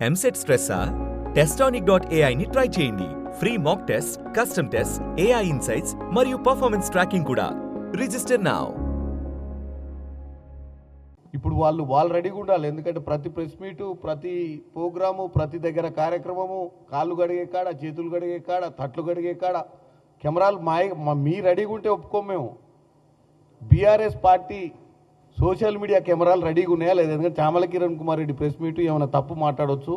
EAMCET స్ట్రెస్సా? Testonic.ai ని try చేయండి. Free mock test, custom test, AI insights మరియు పర్ఫార్మెన్స్ ట్రాకింగ్ కూడా. Register now. ఇప్పుడు వాళ్ళు రెడీగా ఉండాలి. ఎందుకంటే ప్రతి ప్రెస్ మీటు, ప్రతి ప్రోగ్రాము, ప్రతి దగ్గర కార్యక్రమము, కాళ్ళు గడిగే కాడ, చేతులు గడిగే కాడ, తట్లు గడిగే కాడ కెమెరాలు మీ రెడీగా ఉంటే ఒప్పుకోం మేము. బీఆర్ఎస్ పార్టీ సోషల్ మీడియా కెమెరాలు రెడీగా ఉన్నాయా లేదు? ఎందుకంటే చామల కిరణ్ కుమార్ రెడ్డి ప్రెస్ మీటు ఏమైనా తప్పు మాట్లాడవచ్చు.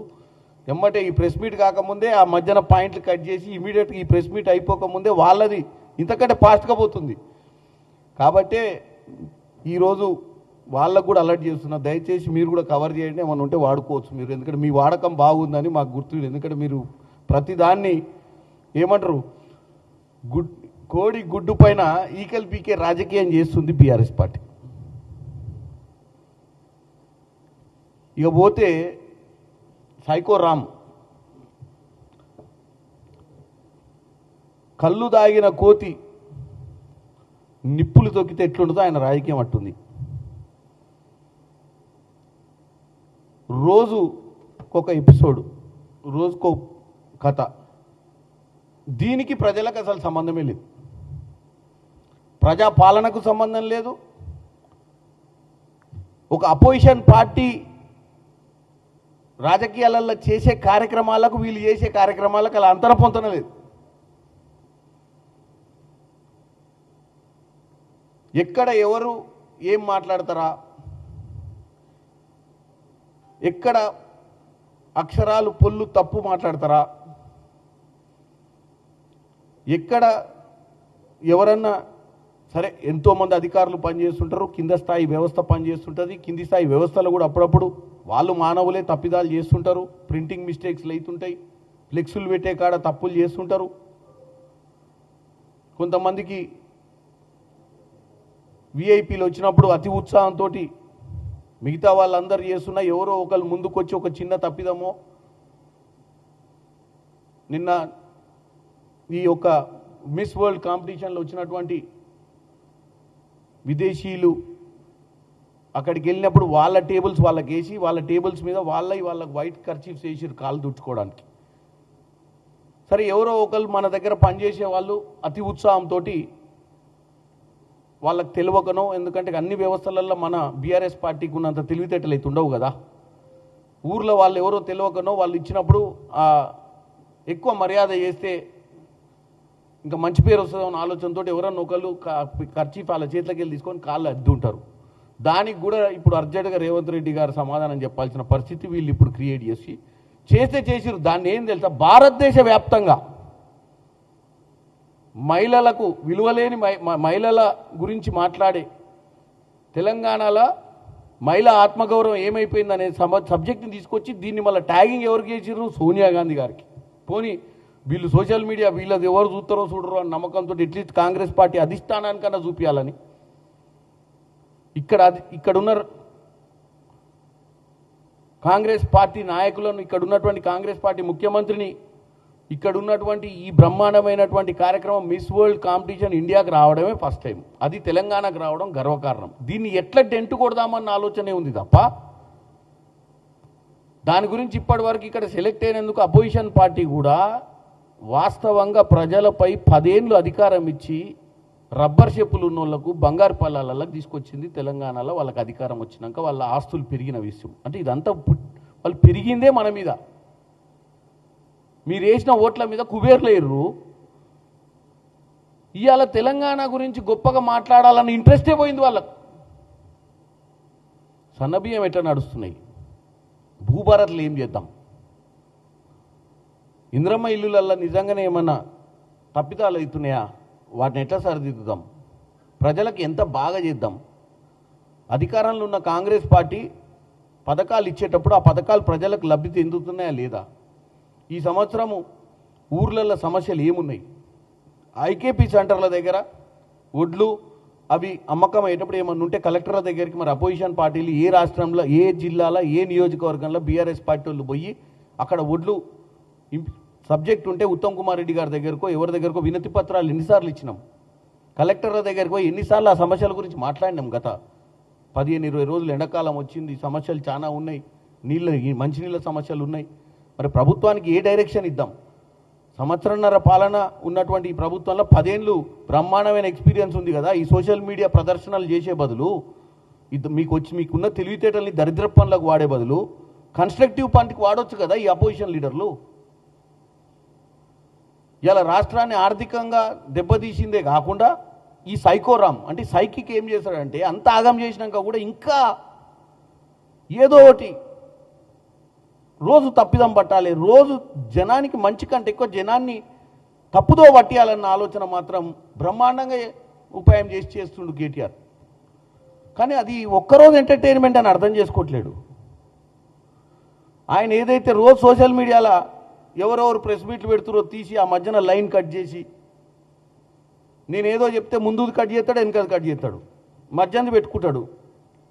ఎమ్మటే ఈ ప్రెస్ మీట్ కాకముందే ఆ మధ్యన పాయింట్లు కట్ చేసి ఇమీడియట్గా ఈ ప్రెస్ మీట్ అయిపోకముందే వాళ్ళది ఇంతకంటే ఫాస్ట్గా పోతుంది. కాబట్టే ఈరోజు వాళ్ళకు కూడా అలర్ట్ చేస్తున్నా, దయచేసి మీరు కూడా కవర్ చేయండి, ఏమన్నా ఉంటే వాడుకోవచ్చు మీరు. ఎందుకంటే మీ వాడకం బాగుందని మాకు గుర్తు. ఎందుకంటే మీరు ప్రతిదాన్ని ఏమంటారు, కోడి గుడ్డు పైన ఈకల్ పీకే రాజకీయం చేస్తుంది బీఆర్ఎస్ పార్టీ. ఇక పోతే సైకో రామ్, కళ్ళు దాగిన కోతి నిప్పులు తొక్కితే ఎట్లుంటుందో ఆయన రాజకీయం అట్టుంది. రోజు ఒక ఎపిసోడ్, రోజుకో కథ. దీనికి ప్రజలకు అసలు సంబంధమే లేదు. ప్రజాపాలనకు సంబంధం లేదు. ఒక అపోజిషన్ పార్టీ రాజకీయాలలో చేసే కార్యక్రమాలకు, వీళ్ళు చేసే కార్యక్రమాలకు అలా అంతర పొంతన లేదు. ఎక్కడ ఎవరు ఏం మాట్లాడతారా, ఎక్కడ అక్షరాలు పొల్లు తప్పు మాట్లాడతారా, ఎక్కడ ఎవరన్నా సరే, ఎంతోమంది అధికారులు పనిచేస్తుంటారు, కింద స్థాయి వ్యవస్థ పనిచేస్తుంటుంది. కింది స్థాయి వ్యవస్థలో కూడా అప్పుడప్పుడు వాళ్ళు మానవులే తప్పిదాలు చేస్తుంటారు, ప్రింటింగ్ మిస్టేక్స్లు అవుతుంటాయి, ఫ్లెక్సులు పెట్టే కాడ తప్పులు చేస్తుంటారు. కొంతమందికి విఐపీలు వచ్చినప్పుడు అతి ఉత్సాహంతో మిగతా వాళ్ళందరూ చేస్తున్నా ఎవరో ఒకరు ముందుకొచ్చి ఒక చిన్న తప్పిదమో, నిన్న ఈ యొక్క మిస్ వరల్డ్ కాంపిటీషన్లో వచ్చినటువంటి విదేశీయులు అక్కడికి వెళ్ళినప్పుడు వాళ్ళ టేబుల్స్ వాళ్ళకి వేసి, వాళ్ళ టేబుల్స్ మీద వాళ్ళకి వైట్ కర్చీఫ్స్ వేసి కాళ్ళు దుడుచుకోవడానికి. సరే, ఎవరో ఒకరు మన దగ్గర పనిచేసే వాళ్ళు అతి ఉత్సాహంతో వాళ్ళకి తెలియకనో, ఎందుకంటే అన్ని వ్యవస్థలలో మన బీఆర్ఎస్ పార్టీకి ఉన్నంత తెలివితేటలు అయితే ఉండవు కదా. ఊర్లో వాళ్ళు ఎవరో తెలియకనో వాళ్ళు ఇచ్చినప్పుడు ఎక్కువ మర్యాద చేస్తే ఇంకా మంచి పేరు వస్తుందన్న ఆలోచనతో ఎవరన్నా ఒకళ్ళు ఖర్చీఫ్ వాళ్ళ చేతిలోకి వెళ్ళి తీసుకొని కాళ్ళు అద్దుంటారు. దానికి కూడా ఇప్పుడు అర్జెంటుగా రేవంత్ రెడ్డి గారు సమాధానం చెప్పాల్సిన పరిస్థితి వీళ్ళు ఇప్పుడు క్రియేట్ చేసిరు. దాన్ని ఏం తెలుసా, భారతదేశ వ్యాప్తంగా మహిళలకు విలువలేని మహిళల గురించి మాట్లాడే, తెలంగాణలో మహిళా ఆత్మగౌరవం ఏమైపోయిందనే సబ్జెక్ట్ని తీసుకొచ్చి దీన్ని మళ్ళీ ట్యాగింగ్ ఎవరికి చేసిర్రు? సోనియా గాంధీ గారికి. పోనీ వీళ్ళు సోషల్ మీడియా వీళ్ళది ఎవరు చూస్తారో చూడరో అని నమ్మకంతో అట్లీస్ట్ కాంగ్రెస్ పార్టీ అధిష్టానానికన్నా చూపించాలని ఇక్కడున్న కాంగ్రెస్ పార్టీ నాయకులను, ఇక్కడ ఉన్నటువంటి కాంగ్రెస్ పార్టీ ముఖ్యమంత్రిని, ఇక్కడ ఉన్నటువంటి ఈ బ్రహ్మాండమైనటువంటి కార్యక్రమం మిస్ వరల్డ్ కాంపిటీషన్ ఇండియాకి రావడమే ఫస్ట్ టైం. అది తెలంగాణకు రావడం గర్వకారణం. దీన్ని ఎట్లా డెంటు కొడదామన్న ఆలోచనే ఉంది తప్ప దాని గురించి ఇప్పటి వరకు ఇక్కడ సెలెక్ట్ అయినందుకు అపోజిషన్ పార్టీ కూడా వాస్తవంగా ప్రజలపై 10 ఏళ్ళు అధికారం ఇచ్చి రబ్బర్ చెప్పులు ఉన్న వాళ్ళకు బంగారు పల్లాలకు తీసుకొచ్చింది తెలంగాణలో. వాళ్ళకి అధికారం వచ్చినాక వాళ్ళ ఆస్తులు పెరిగిన విషయం. అంటే ఇదంతా వాళ్ళు పెరిగిందే మన మీద. మీరు వేసిన ఓట్ల మీద కుబేర్లేరు. ఇవాళ తెలంగాణ గురించి గొప్పగా మాట్లాడాలన్న ఇంట్రెస్టే పోయింది వాళ్ళకు. సన్నబియ్యం ఎట్లా నడుస్తున్నాయి, భూభారత్లు ఏం చేద్దాం, ఇంద్రమ్మ ఇల్లులల్లో నిజంగానే ఏమన్నా తప్పిదాలు అవుతున్నాయా, వాటిని ఎట్లా సరిదిద్దుదాం, ప్రజలకు ఎంత బాగా చేద్దాం. అధికారంలో ఉన్న కాంగ్రెస్ పార్టీ పథకాలు ఇచ్చేటప్పుడు ఆ పథకాలు ప్రజలకు లబ్ధి చెందుతున్నాయా లేదా, ఈ సంవత్సరము ఊర్లలో సమస్యలు ఏమున్నాయి, ఐకేపీ సెంటర్ల దగ్గర ఒడ్లు అవి అమ్మకం అయ్యేటప్పుడు ఏమన్నా ఉంటే కలెక్టర్ల దగ్గరికి మరి అపోజిషన్ పార్టీలు ఏ రాష్ట్రంలో, ఏ జిల్లాలో, ఏ నియోజకవర్గంలో బీఆర్ఎస్ పార్టీ వాళ్ళు పోయి అక్కడ ఒడ్లు సబ్జెక్ట్ ఉంటే ఉత్తమ్ కుమార్ రెడ్డి గారి దగ్గరకో ఎవరి దగ్గరకో వినతి పత్రాలు ఎన్నిసార్లు ఇచ్చినాం, కలెక్టర్ల దగ్గరికి పోయి ఎన్నిసార్లు ఆ సమస్యల గురించి మాట్లాడినాం. గత 15-20 రోజులు ఎండాకాలం వచ్చింది, సమస్యలు చాలా ఉన్నాయి. ఈ మంచినీళ్ళ సమస్యలు ఉన్నాయి. మరి ప్రభుత్వానికి ఏ డైరెక్షన్ ఇద్దాం? సంవత్సరంన్నర పాలన ఉన్నటువంటి ఈ ప్రభుత్వంలో 10 ఏళ్ళు బ్రహ్మాండమైన ఎక్స్పీరియన్స్ ఉంది కదా. ఈ సోషల్ మీడియా ప్రదర్శనలు చేసే బదులు మీకున్న తెలివితేటల్ని దరిద్ర పనులకు వాడే బదులు కన్స్ట్రక్టివ్ పనికి వాడొచ్చు కదా ఈ అపోజిషన్ లీడర్లు. ఇలా రాష్ట్రాన్ని ఆర్థికంగా దెబ్బతీసిందే కాకుండా ఈ సైకోరామ్ అంటే సైకిక్ ఏం చేశాడంటే అంత ఆగం చేసినాక కూడా ఇంకా ఏదో ఒకటి రోజు తప్పిదం పట్టాలి, రోజు జనానికి మంచి కంటే ఎక్కువ జనాన్ని తప్పుదో పట్టియాలన్న ఆలోచన మాత్రం బ్రహ్మాండంగా ఉపాయం చేస్తుండు కేటీఆర్. కానీ అది ఒక్కరోజు ఎంటర్టైన్మెంట్ అని అర్థం చేసుకోవట్లేడు. ఆయన ఏదైతే రోజు సోషల్ మీడియాలో ఎవరెవరు ప్రెస్ మీట్లు పెడుతురో తీసి ఆ మధ్యన లైన్ కట్ చేసి నేనేదో చెప్తే ముందు కట్ చేస్తాడు, వెనకాల కట్ చేస్తాడు, మధ్యాహ్నం పెట్టుకుంటాడు.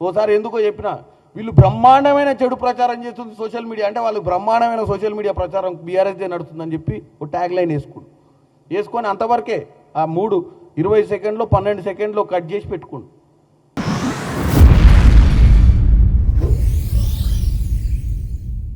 ఓసారి ఎందుకో చెప్పినా వీళ్ళు బ్రహ్మాండమైన చెడు ప్రచారం చేస్తుంది సోషల్ మీడియా అంటే వాళ్ళకి బ్రహ్మాండమైన సోషల్ మీడియా ప్రచారం బీఆర్ఎస్దే నడుస్తుందని చెప్పి ఒక ట్యాగ్ లైన్ వేసుకొని అంతవరకే ఆ 20 సెకండ్లో 12 సెకండ్లో కట్ చేసి పెట్టుకోండు.